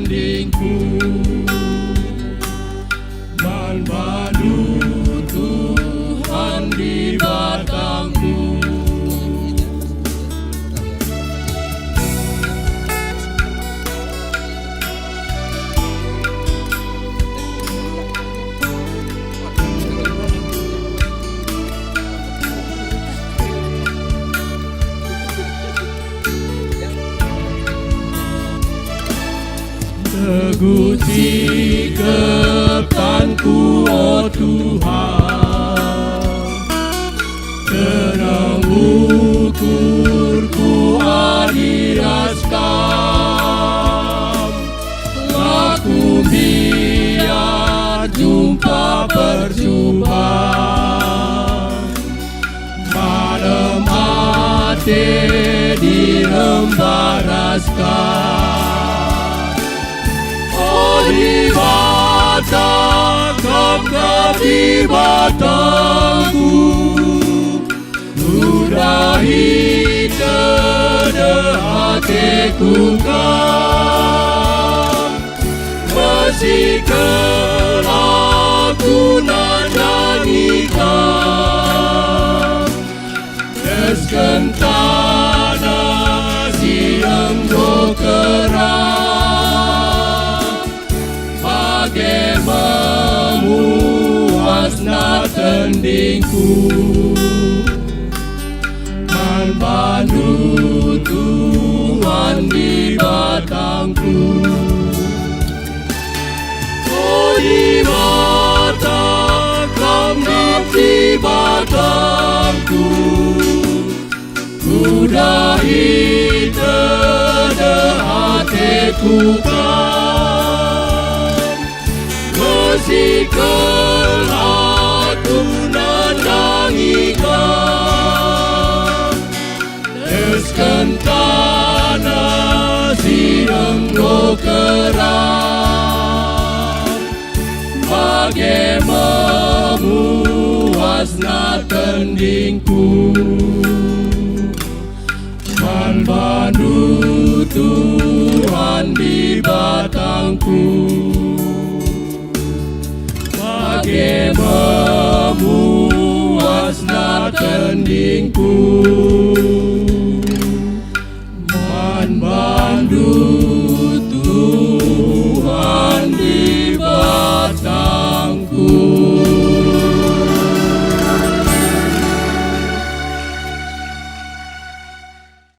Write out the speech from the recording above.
tandingku, manbadu Tuhan di batangku. Teguh cikatanku, oh Tuhan, terang ukurku adiaskan, laku biar jumpa percobaan, malam hati dirembaraskan. Di batang, gap-gap di batangku, ludahi tede hatiku kan, mesikan aku nandangikan, desken tanah siang do kerang. Memuasna tandingku, manbadu Tuhan di batangku. Oh di batang, gap di batangku, kudahi tede hatiku kan, mesikan aku nandangikan, desken tanah siang do kerang, bagai memuasna tandingku, manbadu